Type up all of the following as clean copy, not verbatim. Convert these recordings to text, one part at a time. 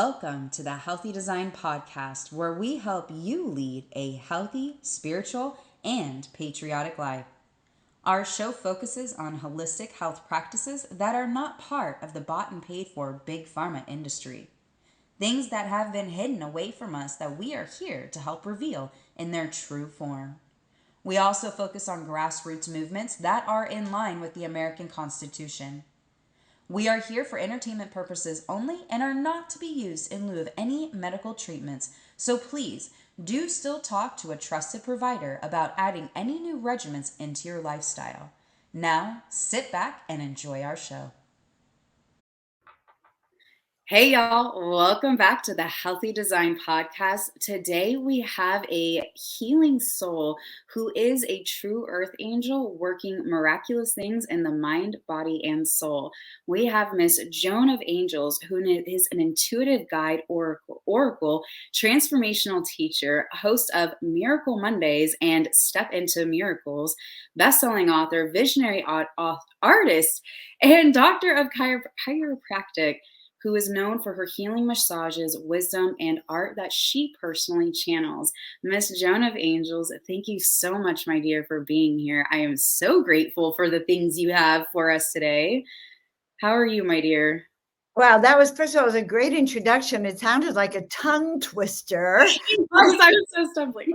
Welcome to the Healthy Design Podcast, where we help you lead a healthy, spiritual, and patriotic life. Our show focuses on holistic health practices that are not part of the bought and paid for big pharma industry. Things that have been hidden away from us that we are here to help reveal in their true form. We also focus on grassroots movements that are in line with the American Constitution. We are here for entertainment purposes only and are not to be used in lieu of any medical treatments, so please do still talk to a trusted provider about adding any new regimens into your lifestyle. Now, sit back and enjoy our show. Hey, y'all. Welcome back to the Healthy Design Podcast. Today, we have a healing soul who is a true earth angel working miraculous things in the mind, body, and soul. We have Miss Joan of Angels, who is an intuitive guide oracle, transformational teacher, host of Miracle Mondays and Step Into Miracles, best-selling author, visionary artist, and doctor of chiropractic, who is known for her healing massages, wisdom, and art that she personally channels. Miss Joan of Angels, thank you so much, my dear, for being here. I am so grateful for the things you have for us today. How are you, my dear? Wow, that was, first of all, it was a great introduction. It sounded like a tongue twister. I was so stumbling.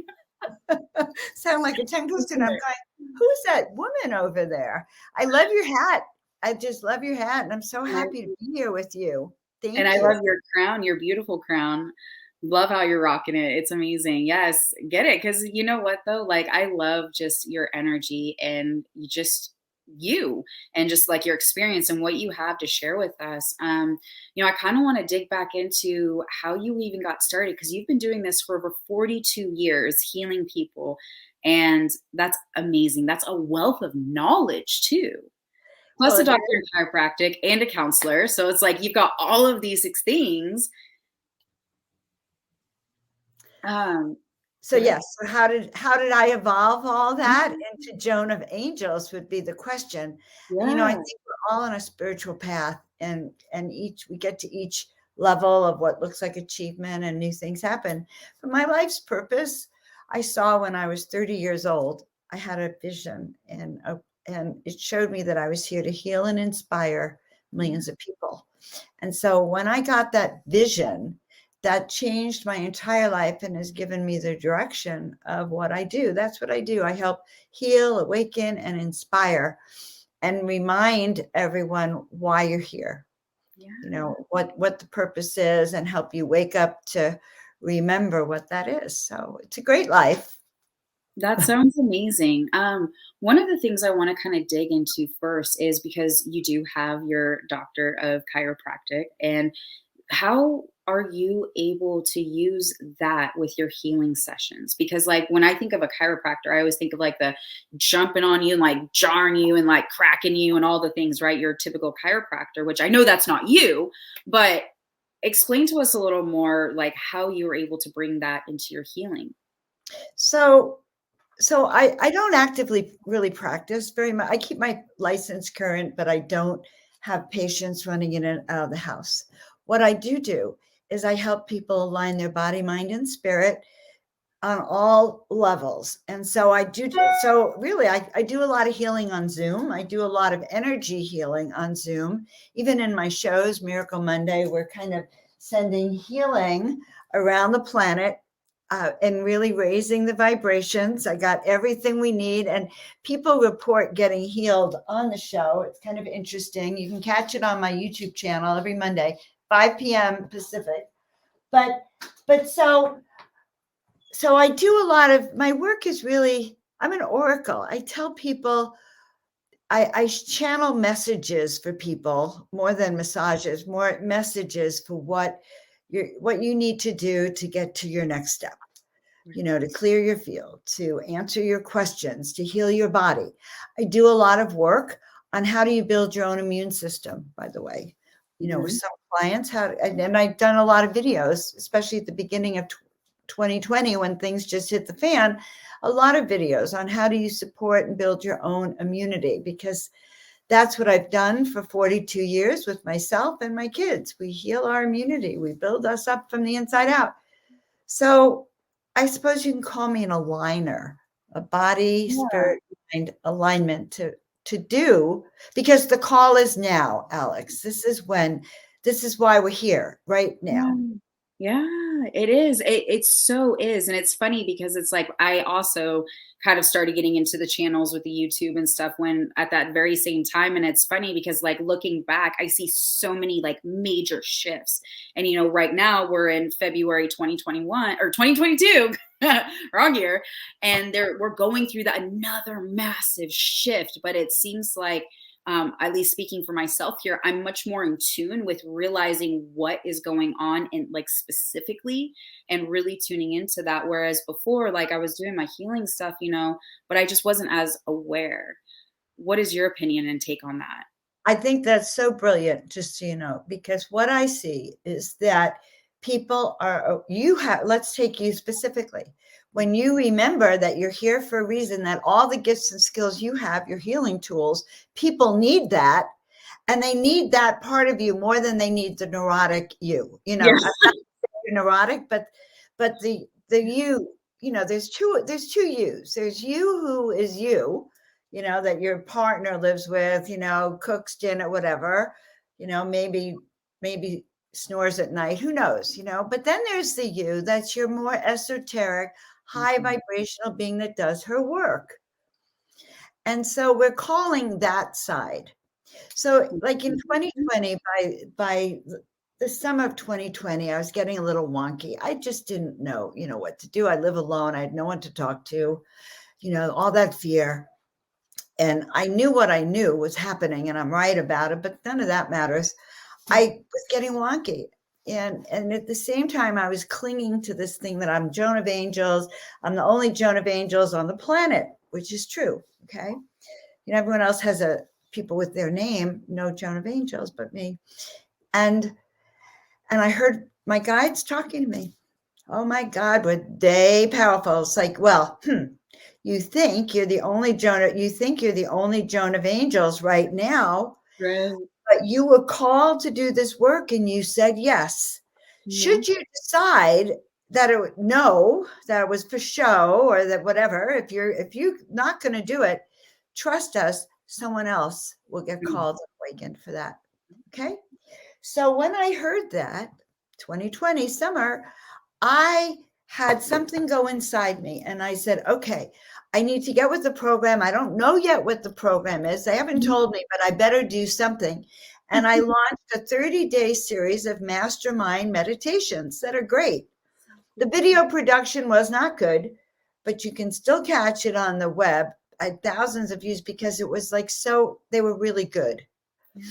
Sound like a tongue twister. And I'm going, who's that woman over there? I love your hat. I just love your hat. And I'm so happy to be here with you. Thank you. I love your crown, your beautiful crown. Love how you're rocking it. It's amazing. Yes, get it. Because you know what, though? Like, I love just your energy and you and just like your experience and what you have to share with us. I kind of want to dig back into how you even got started, because you've been doing this for over 42 years, healing people. And that's amazing. That's a wealth of knowledge, too. Plus a doctor in chiropractic and a counselor. So it's like you've got all of these things. So how did I evolve all that into Joan of Angels would be the question. Yeah. I think we're all on a spiritual path, and we get to each level of what looks like achievement and new things happen. But my life's purpose, I saw when I was 30 years old. I had a vision, and it showed me that I was here to heal and inspire millions of people. And so when I got that vision, that changed my entire life and has given me the direction of what I do. That's what I do. I help heal, awaken, and inspire, and remind everyone why you're here. Yeah. What the purpose is, and help you wake up to remember what that is. So it's a great life. That sounds amazing. One of the things I want to kind of dig into first is because you do have your doctor of chiropractic, and how are you able to use that with your healing sessions? Because like when I think of a chiropractor, I always think of like the jumping on you and like jarring you and like cracking you and all the things, right? Your typical chiropractor, which I know that's not you, but explain to us a little more like how you were able to bring that into your healing. So I don't actively really practice very much. I keep my license current, but I don't have patients running in and out of the house. What I do is I help people align their body, mind, and spirit on all levels. And so I do a lot of healing on Zoom. I do a lot of energy healing on Zoom. Even in my shows, Miracle Monday, we're kind of sending healing around the planet and really raising the vibrations. I got everything we need, and people report getting healed on the show. It's kind of interesting. You can catch it on my YouTube channel every Monday, 5 p.m. Pacific. But so I do a lot of my work is really, I'm an oracle. I tell people, I channel messages for people more than massages, more messages for what you need to do to get to your next step. To clear your field, to answer your questions, to heal your body. I do a lot of work on how do you build your own immune system, by the way. With some clients, and I've done a lot of videos, especially at the beginning of 2020 when things just hit the fan, a lot of videos on how do you support and build your own immunity, because that's what I've done for 42 years with myself and my kids. We heal our immunity. We build us up from the inside out. So I suppose you can call me an aligner, a body, Yeah. spirit, mind alignment to do, because the call is now, Alex. This is why we're here right Yeah. now. Yeah, it is. It so is. And it's funny because it's like I also kind of started getting into the channels with the YouTube and stuff when at that very same time. And it's funny because like looking back, I see so many like major shifts. And right now we're in February 2021 or 2022, wrong year. And we're going through another massive shift. But it seems like at least speaking for myself here, I'm much more in tune with realizing what is going on and like specifically and really tuning into that. Whereas before, like I was doing my healing stuff, but I just wasn't as aware. What is your opinion and take on that? I think that's so brilliant, just so you know, because what I see is that people are, let's take you specifically. When you remember that you're here for a reason, that all the gifts and skills you have, your healing tools, people need that. And they need that part of you more than they need the neurotic you. Yeah. I'm not saying you're neurotic, but the there's two yous. There's you who is you, that your partner lives with, cooks dinner, whatever, maybe snores at night, who knows, but then there's the you that's your more esoteric, high Mhm. vibrational being that does her work. And so we're calling that side. So like in Mhm. 2020, by the summer of 2020, I was getting a little wonky. I just didn't know, what to do. I live alone. I had no one to talk to, all that fear. And I knew what I knew was happening and I'm right about it, but none of that matters. I was getting wonky. And at the same time, I was clinging to this thing that I'm Joan of Angels. I'm the only Joan of Angels on the planet, which is true. Okay. Everyone else has people with their name, no Joan of Angels, but me. And I heard my guides talking to me. Oh my God, were they powerful? It's like, well, you think you're the only Joan of Angels right now, Right. but you were called to do this work and you said yes. Yeah. Should you decide that that it was for show or that whatever, if you're not going to do it, trust us, someone else will get Mm. called and awakened for that. Okay. So when I heard that 2020 summer, I had something go inside me and I said, okay, I need to get with the program. I don't know yet what the program is. They haven't told me, but I better do something. And I launched a 30-day series of mastermind meditations that are great. The video production was not good, but you can still catch it on the web. I had thousands of views because it was like, they were really good. Yeah.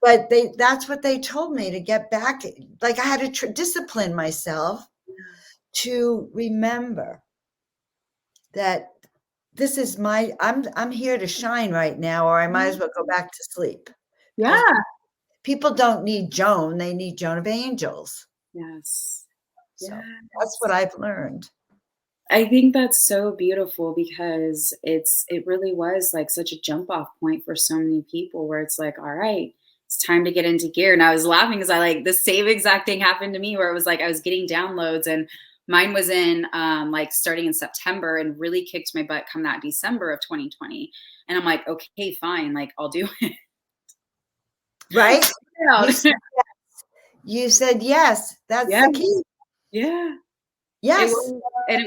But that's what they told me to get back. Like I had to discipline myself to remember that this is I'm here to shine right now, or I might as well go back to sleep because Yeah. people don't need Joan, they need Joan of Angels. Yes. So that's what Yes. I've learned. I think that's so beautiful because it really was like such a jump off point for so many people where it's like, all right, it's time to get into gear. And I was laughing because I like the same exact thing happened to me where it was like I was getting downloads and mine was in like starting in September and really kicked my butt come that December of 2020. And I'm like, okay, fine, like I'll do it. Right? You Out. said, you said yes. That's Yeah. the key. Yeah. It Yes. was, and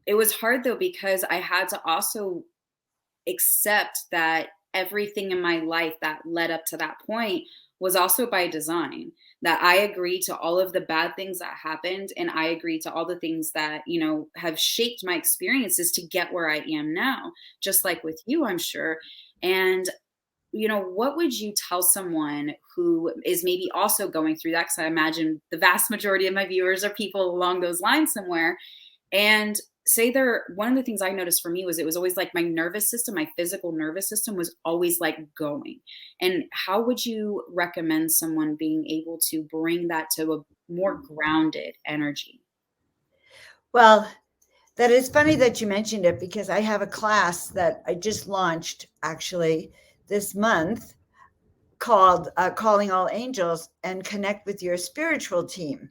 it was hard though because I had to also accept that everything in my life that led up to that point was also by design. That I agree to all of the bad things that happened, and I agree to all the things that, have shaped my experiences to get where I am now, just like with you, I'm sure. And what would you tell someone who is maybe also going through that? Because I imagine the vast majority of my viewers are people along those lines somewhere. And say one of the things I noticed for me was it was always like my nervous system, my physical nervous system was always like going. And how would you recommend someone being able to bring that to a more grounded energy? Well, that is funny that you mentioned it because I have a class that I just launched actually this month called Calling All Angels and Connect with Your Spiritual Team.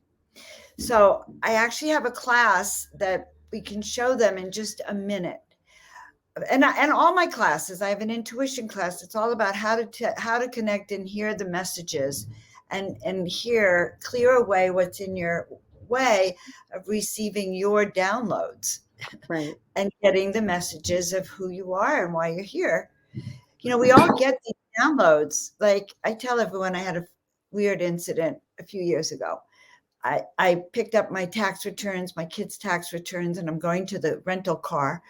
So I actually have a class that we can show them in just a minute. And all my classes, I have an intuition class. It's all about how to connect and hear the messages, and hear clear away what's in your way of receiving your downloads Right. and getting the messages of who you are and why you're here. We all get these downloads. Like I tell everyone, I had a weird incident a few years ago. I picked up my tax returns, my kids' tax returns, and I'm going to the rental car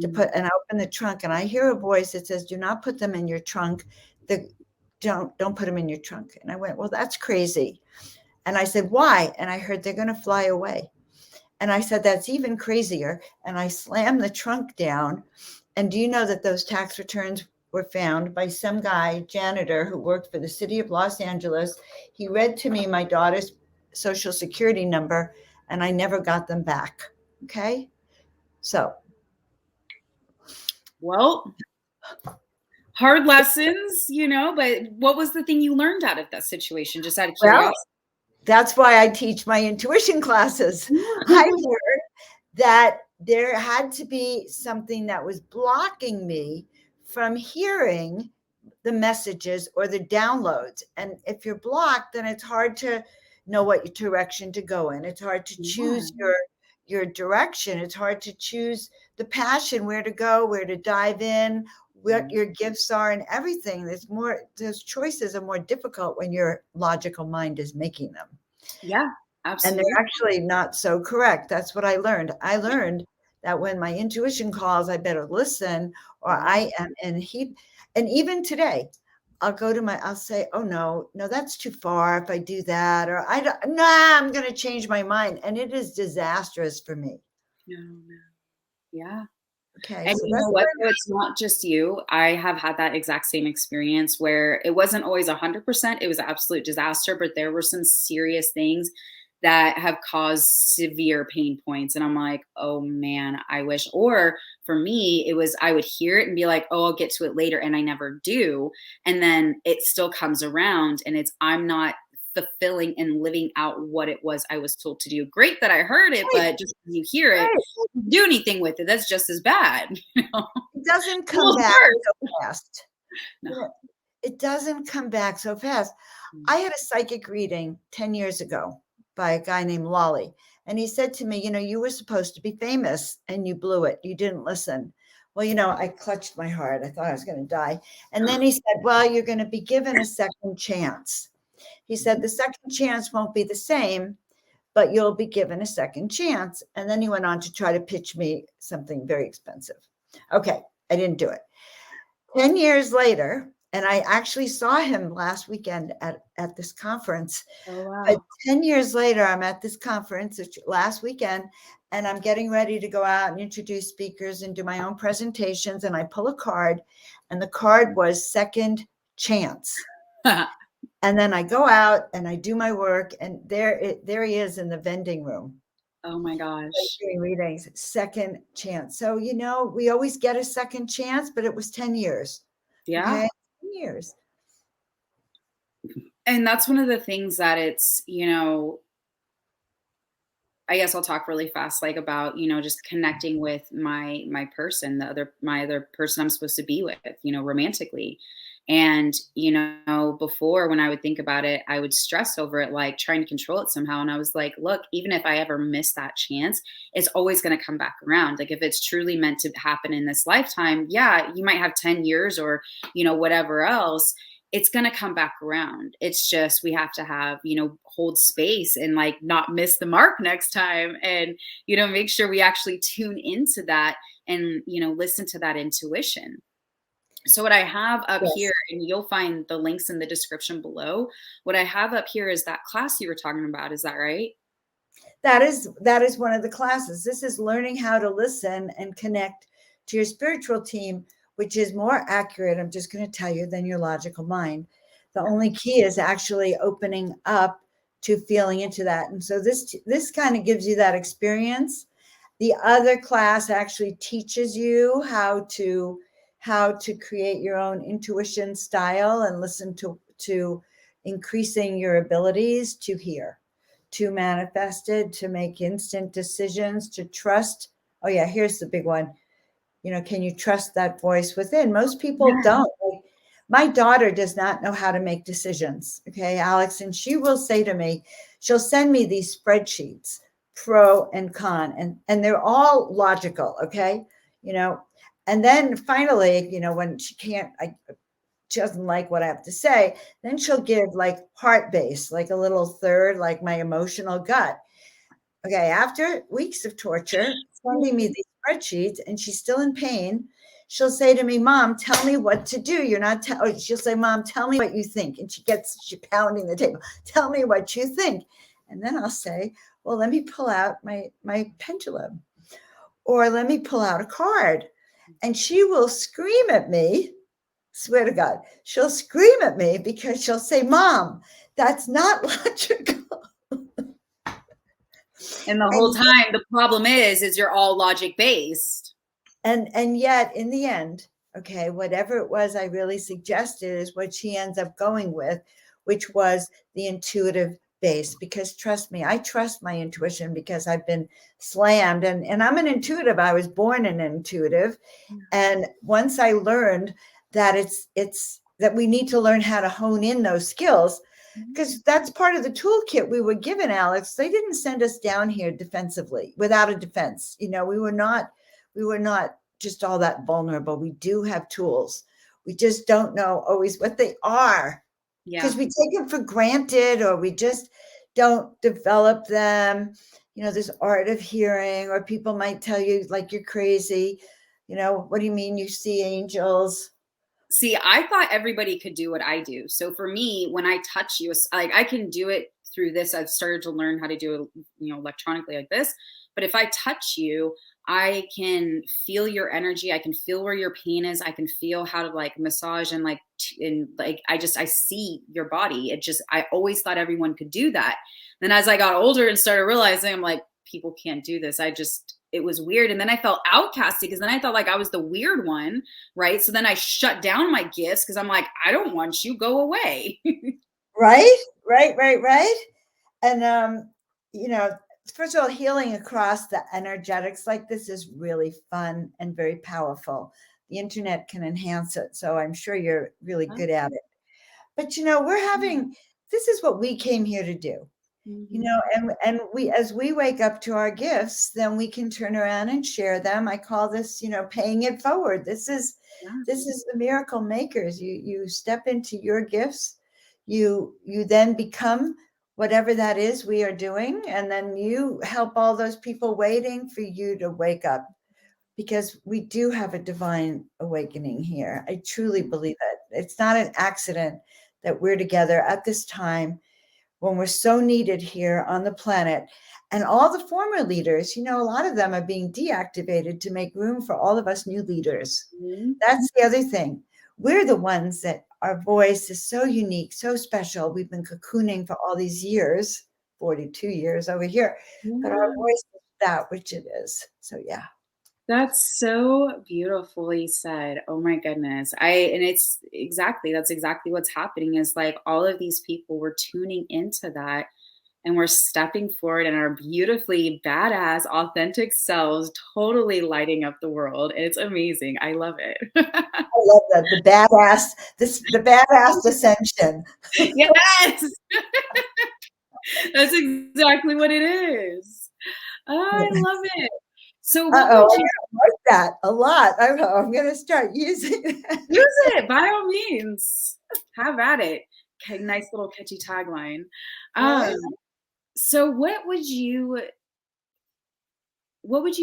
to Mhm. and I open the trunk, and I hear a voice that says, "Do not put them in your trunk. The don't put them in your trunk." And I went, "Well, that's crazy." And I said, "Why?" And I heard, "They're going to fly away." And I said, "That's even crazier." And I slammed the trunk down. And do you know that those tax returns were found by some guy, janitor, who worked for the city of Los Angeles? He read to me my daughter's social security number, and I never got them back. Okay. So, Well, hard lessons, but what was the thing you learned out of that situation, just out of well, curiosity? that's why I teach my intuition classes. I learned that there had to be something that was blocking me from hearing the messages or the downloads. And if you're blocked, then it's hard to know what direction to go in. It's hard to Yeah. choose your direction. It's hard to choose the passion, where to go, where to dive in, what your gifts are, and everything. Those choices are more difficult when your logical mind is making them. Yeah, And they're absolutely. actually not so correct. That's what I learned. I learned that when my intuition calls, I better listen, or Yeah. I am in heat. And even today, I'll say, "Oh no, that's too far if I do that," or I'm going to change my mind. And it is disastrous for me. No, no. Yeah. Okay. And So you that's know what what, though? It's not just you. I have had that exact same experience where it wasn't always 100%. It was an absolute disaster, but there were some serious things that have caused severe pain points. And I'm like, oh man, I wish. Or for me, it was I would hear it and be like, oh, I'll get to it later. And I never do. And then it still comes around and I'm not fulfilling and living out what it was I was told to do. Great that I heard it, right, but just because you hear it, right. do anything with it. That's just as bad. It doesn't come Almost back worse. so fast. No. You know, it doesn't come back so fast. I had a psychic reading 10 years ago by a guy named Lolly. And he said to me, "You were supposed to be famous and you blew it. You didn't listen." Well, I clutched my heart. I thought I was going to die. And then he said, "Well, you're going to be given a second chance." He said, "The second chance won't be the same, but you'll be given a second chance." And then he went on to try to pitch me something very expensive. Okay, I didn't do it. 10 years later, and I actually saw him last weekend at this conference. Oh, But wow. 10 years later, I'm at this conference last weekend, and I'm getting ready to go out and introduce speakers and do my own presentations. And I pull a card, and the card was second chance. And then I go out and I do my work, and there he is in the vending room Oh my gosh. doing readings, second chance. So, we always get a second chance, but it was 10 years. Yeah. Okay. 10 years. And that's one of the things that I guess I'll talk really fast, like about, just connecting with my person, my other person I'm supposed to be with, romantically. And, before when I would think about it, I would stress over it, like trying to control it somehow. And I was like, look, even if I ever miss that chance, it's always going to come back around. Like if it's truly meant to happen in this lifetime, yeah, you might have 10 years or, whatever else, it's going to come back around. It's just we have to have, hold space and like not miss the mark next time and, make sure we actually tune into that and, listen to that intuition. So what I have up here, Yes. and you'll find the links in the description below, what I have up here is that class you were talking about. Is that right? That is one of the classes. This is learning how to listen and connect to your spiritual team, which is more accurate, I'm just going to tell you, than your logical mind. The only key is actually opening up to feeling into that. And so this kind of gives you that experience. The other class actually teaches you how to how to create your own intuition style and listen to increasing your abilities to hear, to manifest it, to make instant decisions, to trust. Oh yeah, here's the big one. Can you trust that voice within? Most people Yeah. don't. Like, my daughter does not know how to make decisions. Okay, Alex, and she will say to me, she'll send me these spreadsheets, pro and con, and they're all logical. Okay, you know, and then finally, when she doesn't like what I have to say, then she'll give like heart base, like a little third, like my emotional gut. Okay, after weeks of torture, sending me these spreadsheets, and she's still in pain, she'll say to me, "Mom, tell me what to do. You're not." She'll say, "Mom, tell me what you think," and she's pounding the table. "Tell me what you think," and then I'll say, "Well, let me pull out my pendulum, or let me pull out a card," and she will scream at me. Swear to God, she'll scream at me because she'll say, "Mom, that's not logical." And the whole And time, the problem is you're all logic based. and yet in the end, okay, whatever it was I really suggested is what she ends up going with, which was the intuitive base. Because trust me, I trust my intuition because I've been slammed, and I'm an intuitive. I was born an intuitive. And once I learned that it's that we need to learn how to hone in those skills, because that's part of the toolkit we were given, Alex. They didn't send us down here defensively without a defense. We were not just all that vulnerable. We do have tools. We just don't know always what they are, Yeah. because we take them for granted, or we just don't develop them. There's art of hearing, or people might tell you like you're crazy. What do you mean you see angels? See, I thought everybody could do what I do. So for me, when I touch you, like I can do it through this. I've started to learn how to do it, electronically like this. But if I touch you, I can feel your energy. I can feel where your pain is. I can feel how to like massage and I see your body. I always thought everyone could do that. Then as I got older and started realizing, I'm like, people can't do this. It was weird. And then I felt outcasted because then I felt like I was the weird one, right? So then I shut down my gifts because I'm like, I don't want you, go away. Right, right. And you know, first of all, healing across the energetics like this is really fun and very powerful. The internet can enhance it, so I'm sure you're really good at it. But we're having this is what we came here to do. Mhm. And we, as we wake up to our gifts, then we can turn around and share them. I call this, paying it forward. Yeah. This is the miracle makers. You step into your gifts, you then become whatever that is we are doing, and then you help all those people waiting for you to wake up, because we do have a divine awakening here. I truly believe it. It's not an accident that we're together at this time when we're so needed here on the planet. And all the former leaders, a lot of them are being deactivated to make room for all of us new leaders. Mhm. That's the other thing. We're the ones that our voice is so unique, so special. We've been cocooning for all these years, 42 years over here, but our Yeah. voice is that which it is. So, yeah. That's so beautifully said. Oh my goodness. That's exactly what's happening is like all of these people were tuning into that and we're stepping forward in our beautifully badass, authentic selves, totally lighting up the world. It's amazing. I love it. I love that. The badass ascension. Yes, that's exactly what it is. I love it. So, what Uh-oh, would I'm you gonna like that a lot. I'm gonna start using that. use it by all means? Have at it. Okay, nice little catchy tagline. Right? Um, so what would you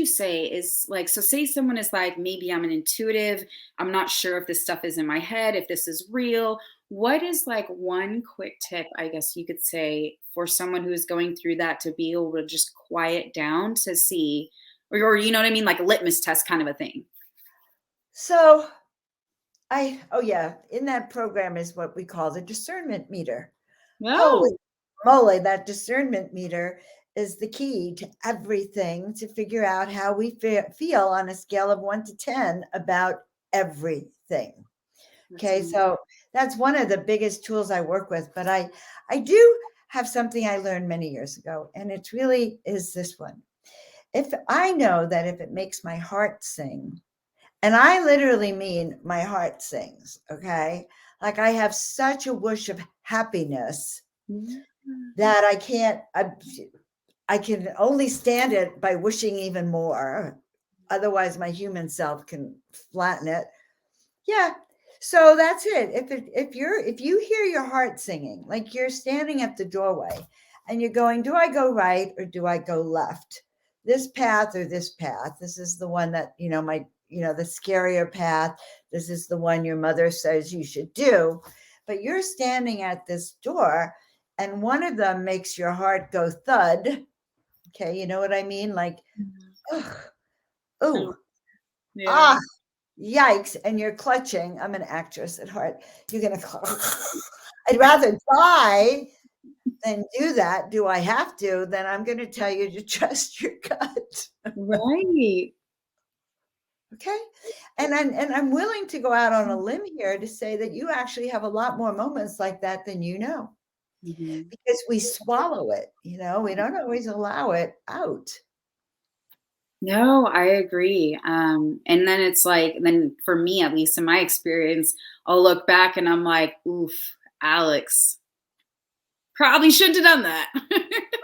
say is like, so say someone is like, maybe I'm an intuitive, I'm not sure if this stuff is in my head, if this is real. What is like one quick tip, I guess you could say, for someone who is going through that to be able to just quiet down to see, or you know what I mean, like a litmus test kind of a thing? So oh yeah, in that program is what we call the discernment meter. Holy No. moly, that discernment meter is the key to everything, to figure out how we feel on a scale of 1 to 10 about everything. That's Okay, so that's one of the biggest tools I work with. But I do have something I learned many years ago, and it really is this one. If I know that if it makes my heart sing, and I literally mean my heart sings, okay? Like I have such a whoosh of happiness amazing. that I can only stand it by wishing even more. Otherwise, my human self can flatten it. Yeah. So that's it. If you hear your heart singing, like you're standing at the doorway and you're going, do I go right or do I go left? This path or this path? This is the one that, the scarier path. This is the one your mother says you should do. But you're standing at this door and one of them makes your heart go thud. Okay, you know what I mean? Like, ugh, Oh, ooh, yeah. ah, yikes, and you're clutching. I'm an actress at heart. You're gonna I'd rather die than do that. Do I have to? Then I'm gonna tell you to trust your gut. Right. Okay. And I'm willing to go out on a limb here to say that you actually have a lot more moments like that than you know. Mhm. Because we swallow it, we don't always allow it out. No, I agree. And then it's like, then for me, at least in my experience, I'll look back and I'm like, oof, Alex, probably shouldn't have done that.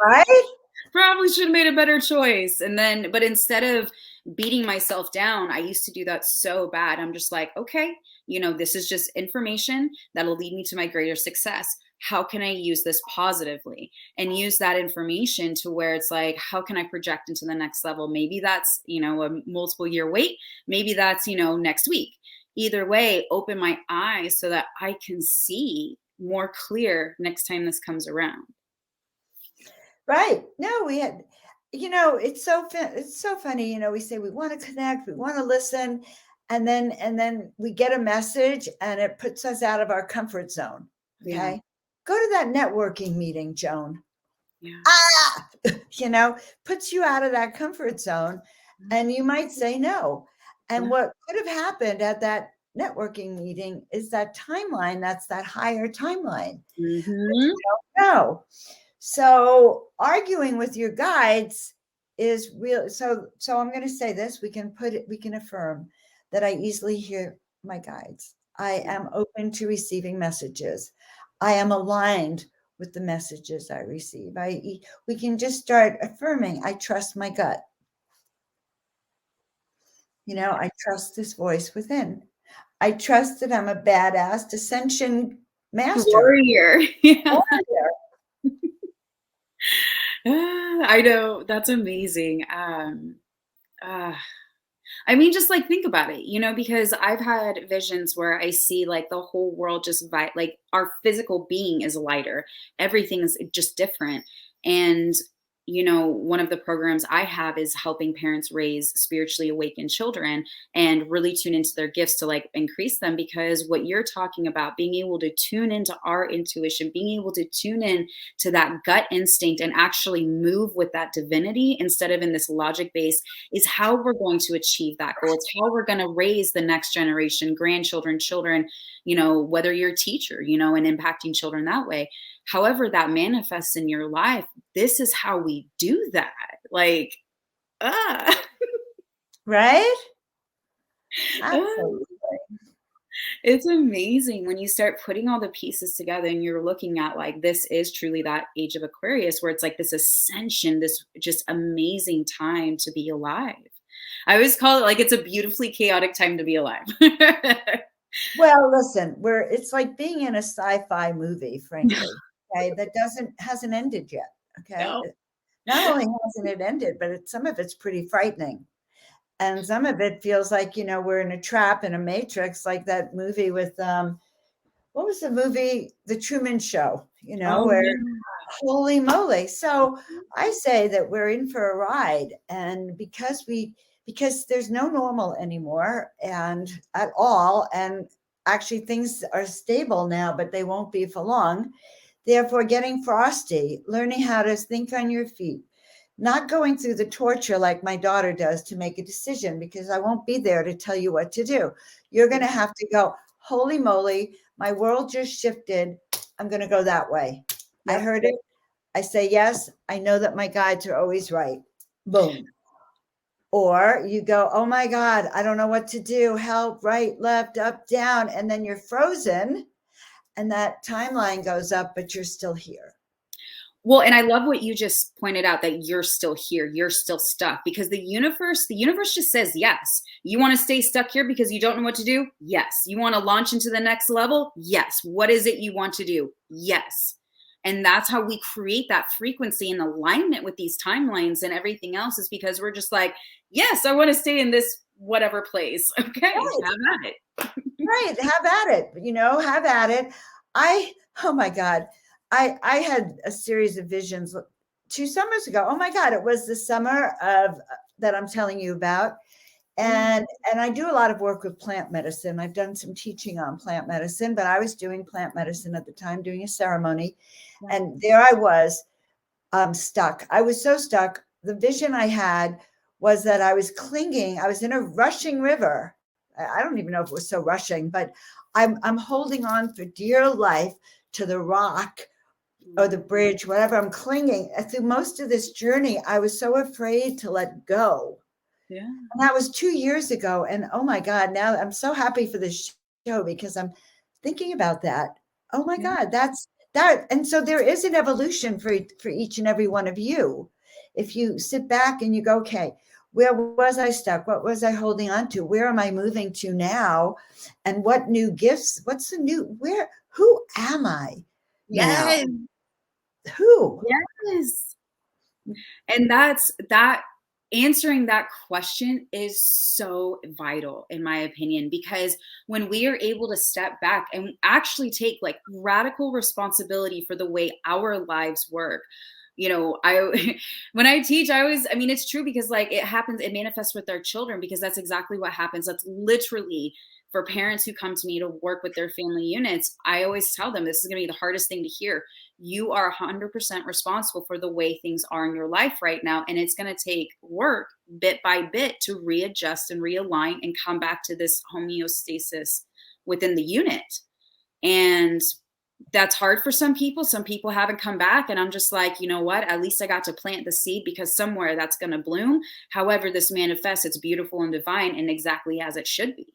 Right? Probably should have made a better choice. And then, but instead of beating myself down, I used to do that so bad. I'm just like, okay, this is just information that'll lead me to my greater success. How can I use this positively and use that information to where it's like, how can I project into the next level? Maybe that's, a multiple year wait. Maybe that's, next week. Either way, open my eyes so that I can see more clear next time this comes around. Right. No, we had, it's so funny. We say we want to connect, we want to listen, and then we get a message, and it puts us out of our comfort zone. Yeah. Okay, go to that networking meeting, Joan. Yeah. Ah, puts you out of that comfort zone, and you might say no. And Yeah. what could have happened at that networking meeting is that timeline. That's that higher timeline. Mhm. No. So arguing with your guides is real. So I'm going to say this. We can affirm that I easily hear my guides. I am open to receiving messages. I am aligned with the messages I receive. We can just start affirming, I trust my gut. I trust this voice within. I trust that I'm a badass ascension master. Warrior. Yeah. I know. That's amazing. Uh, I mean, just like think about it, because I've had visions where I see like the whole world just like our physical being is lighter. Everything is just different. And, one of the programs I have is helping parents raise spiritually awakened children and really tune into their gifts to like increase them. Because what you're talking about, being able to tune into our intuition, being able to tune in to that gut instinct and actually move with that divinity instead of in this logic base is how we're going to achieve that goal. It's how we're going to raise the next generation, grandchildren, children, whether you're a teacher, and impacting children that way. However, that manifests in your life, this is how we do that. Like, ah, Right? ah. Absolutely. It's amazing when you start putting all the pieces together and you're looking at like this is truly that age of Aquarius where it's like this ascension, this just amazing time to be alive. I always call it like it's a beautifully chaotic time to be alive. Well, listen, it's like being in a sci-fi movie, frankly, okay, that hasn't ended yet, okay? No. Not only hasn't it ended, but some of it's pretty frightening. And some of it feels like, we're in a trap in a matrix, like that movie with what was the movie? The Truman Show, Oh where yeah. holy moly. So I say that we're in for a ride. And because there's no normal anymore and at all, and actually things are stable now, but they won't be for long. Therefore, getting frosty, learning how to think on your feet, not going through the torture like my daughter does to make a decision, because I won't be there to tell you what to do. You're going to have to go, holy moly, my world just shifted. I'm going to go that way. I Yep. heard it. I say yes. I know that my guides are always right. Boom. Or you go, oh my God, I don't know what to do. Help, right, left, up, down. And then you're frozen and that timeline goes up, but you're still here. Well, and I love what you just pointed out, that you're still here, you're still stuck, because the universe just says yes. You want to stay stuck here because you don't know what to do? Yes. You want to launch into the next level? Yes. What is it you want to do? Yes. And that's how we create that frequency and alignment with these timelines and everything else, is because we're just like, yes, I want to stay in this whatever place. Okay, Right. have at it. Right. Have at it. Have at it. Oh my God. I had a series of visions 2 summers ago. Oh my God. It was the summer of that I'm telling you about. And I do a lot of work with plant medicine. I've done some teaching on plant medicine, but I was doing plant medicine at the time, doing a ceremony. And there I was, stuck. I was so stuck. The vision I had was that I was clinging. I was in a rushing river. I don't even know if it was so rushing, but I'm holding on for dear life to the rock or the bridge, whatever. I'm clinging. And through most of this journey, I was so afraid to let go. Yeah. And that was 2 years ago. And oh my God, now I'm so happy for this show because I'm thinking about that. Oh my Yeah. God, that's that. And so there is an evolution for each and every one of you. If you sit back and you go, okay, where was I stuck? What was I holding on to? Where am I moving to now? And what new gifts? What's the new, who am I now? Yes. Who? Yes. And that's that answering that question is so vital, in my opinion, because when we are able to step back and actually take like radical responsibility for the way our lives work. I when I teach, I mean, it's true, because like it manifests with our children, because that's exactly what happens. That's literally, for parents who come to me to work with their family units, I always tell them, this is going to be the hardest thing to hear. You are 100% responsible for the way things are in your life right now. And it's going to take work bit by bit to readjust and realign and come back to this homeostasis within the unit. And that's hard for some people. Some people haven't come back. And I'm just like, you know what? At least I got to plant the seed, because somewhere that's going to bloom. However, this manifests, it's beautiful and divine and exactly as it should be.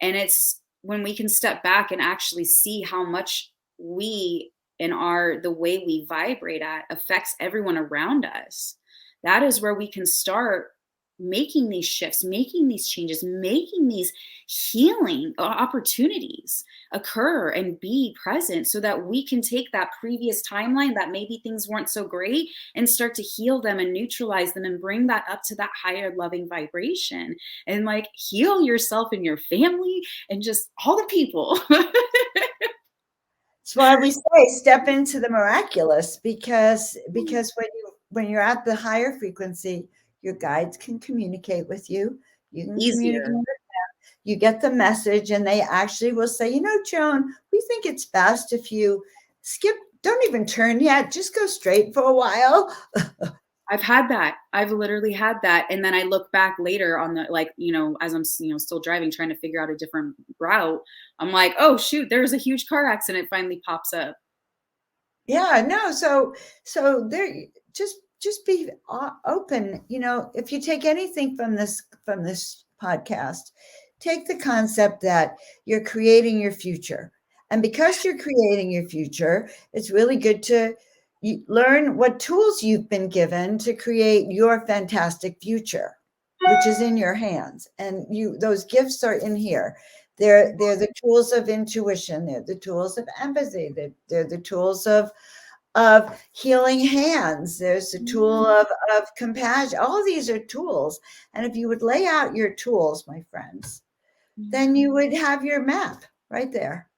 And it's when we can step back and actually see how much we and the way we vibrate at affects everyone around us. That is where we can start making these shifts, making these changes, making these healing opportunities occur and be present, so that we can take that previous timeline that maybe things weren't so great and start to heal them and neutralize them and bring that up to that higher loving vibration, and like heal yourself and your family and just all the people. That's why we say step into the miraculous, because when you're at the higher frequency, your guides can communicate with you. You can communicate Easier. with them. You get the message, and they actually will say, Joan, we think it's best if you skip, don't even turn yet, just go straight for a while. I've had that. I've literally had that. And then I look back later on the, like, as I'm, still driving, trying to figure out a different route. I'm like, oh shoot, there's a huge car accident finally pops up. Yeah, no. So there, just be open. If you take anything from this podcast, take the concept that you're creating your future, and because you're creating your future, it's really good to learn what tools you've been given to create your fantastic future, which is in your hands, and those gifts are in here. They're the tools of intuition. They're the tools of empathy. They're the tools of healing hands. There's a tool of compassion. All of these are tools. And if you would lay out your tools, my friends, then you would have your map right there.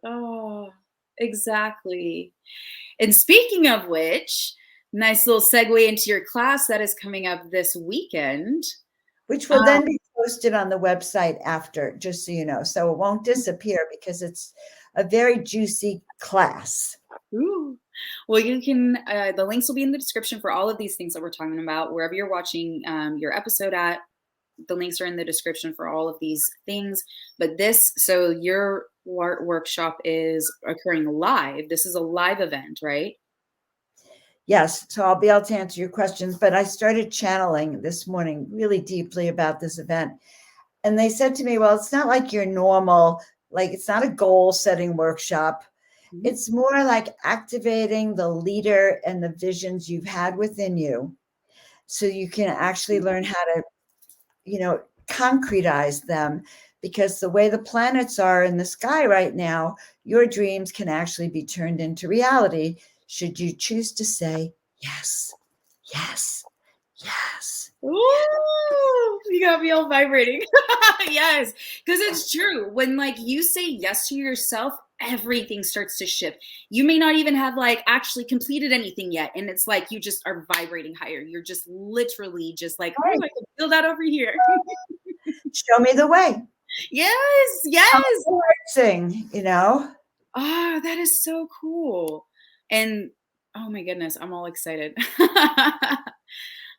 Oh, exactly. And speaking of which, nice little segue into your class that is coming up this weekend. Which will then be posted on the website after, just so you know. So it won't disappear, because it's a very juicy class. Ooh. Well, you can, the links will be in the description for all of these things that we're talking about, wherever you're watching your episode at. The links are in the description for all of these things. But so your workshop is occurring live. This is a live event, right? Yes, so I'll be able to answer your questions, but I started channeling this morning really deeply about this event. And they said to me, well, it's not like your normal, like it's not a goal setting workshop. Mhm. It's more like activating the leader and the visions you've had within you so you can actually learn how to, concretize them, because the way the planets are in the sky right now, your dreams can actually be turned into reality should you choose to say yes, yes, yes. Ooh, you got me all vibrating. Yes, because it's true. When like you say yes to yourself, everything starts to shift. You may not even have like actually completed anything yet, and it's like you just are vibrating higher. You're just literally just like, oh, Right. I can feel that over here. Show me the way. Yes, Tell me yes. the right thing. Ah, that is so cool. And oh my goodness, I'm all excited.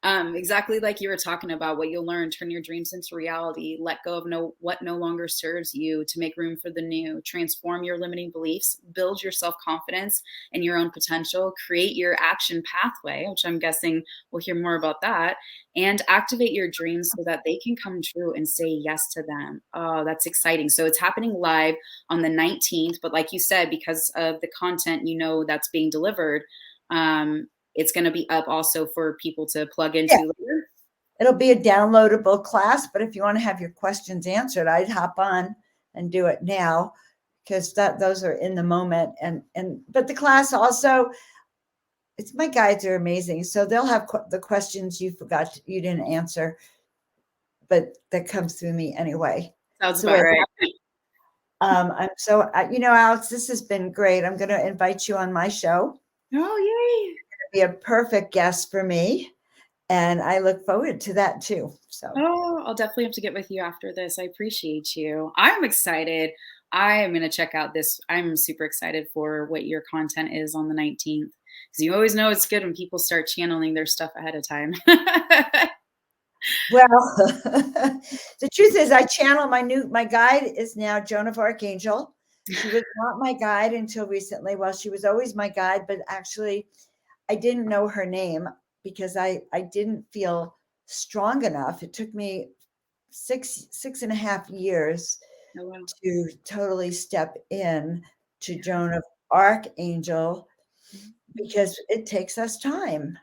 Exactly like you were talking about, what you'll learn, turn your dreams into reality, let go of what no longer serves you to make room for the new, transform your limiting beliefs, build your self-confidence and your own potential, create your action pathway, which I'm guessing we'll hear more about that, and activate your dreams so that they can come true and say yes to them. Oh, that's exciting. So it's happening live on the 19th, but like you said, because of the content, that's being delivered, it's going to be up also for people to plug Yeah, into later. it'll be a downloadable class, but if you want to have your questions answered, I'd hop on and do it now because those are in the moment. But the class also, it's my guides are amazing. So they'll have the questions you didn't answer, but that comes through me anyway. Sounds It's the way about it right. I'm so, Alex, this has been great. I'm going to invite you on my show. Oh, yay. Be a perfect guest for me. And I look forward to that too. So, Oh, I'll definitely have to get with you after this. I appreciate you. I'm excited. I am going to check out this. I'm super excited for what your content is on the 19th, because you always know it's good when people start channeling their stuff ahead of time. well, the truth is, I channel my guide is now Joan of Archangel. She was not my guide until recently. Well, she was always my guide, but actually, I didn't know her name because I didn't feel strong enough. It took me six and a half years Oh, wow. to totally step in to Joan of Archangel because it takes us time.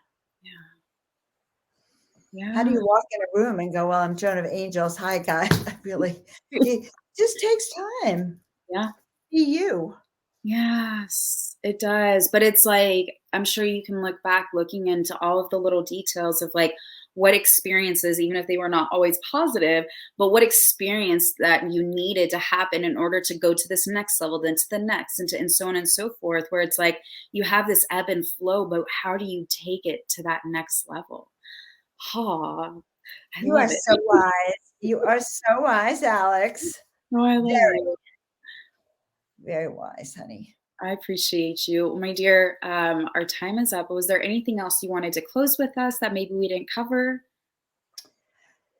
Yeah. How do Yeah. you walk in a room and go, well, I'm Joan of Angels. Hi, guys. It just takes time. Yeah. Be you. Yes, it does. But it's like, I'm sure you can look back looking into all of the little details of like what experiences, even if they were not always positive, but what experience that you needed to happen in order to go to this next level, then to the next, and so on and so forth, where it's like you have this ebb and flow, but how do you take it to that next level? Oh, I You are love it. so wise. You are so wise, Alex. Oh, I love Very, you. very wise, honey. I appreciate you. My dear, our time is up. Was there anything else you wanted to close with us that maybe we didn't cover?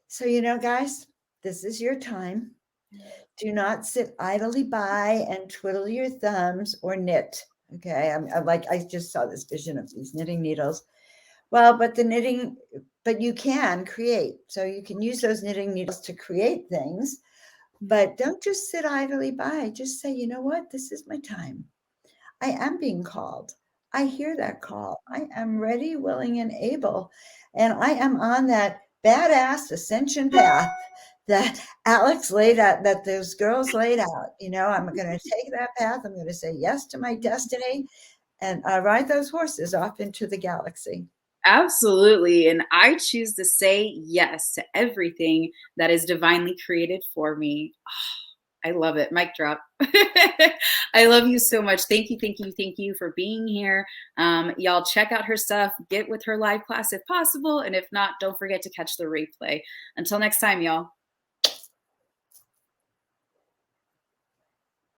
So, guys, this is your time. Yeah. Do not sit idly by and twiddle your thumbs or knit. Okay. I just saw this vision of these knitting needles. Well, but you can create. So you can use those knitting needles to create things, but don't just sit idly by. Just say, you know what? This is my time. I am being called. I hear that call. I am ready, willing, and able. And I am on that badass ascension path that Alex laid out, that those girls laid out. I'm going to take that path. I'm going to say yes to my destiny and ride those horses off into the galaxy. Absolutely. And I choose to say yes to everything that is divinely created for me. I love it. Mic drop. I love you so much. Thank you, thank you, thank you for being here. Y'all check out her stuff. Get with her live class if possible. And if not, don't forget to catch the replay. Until next time, y'all.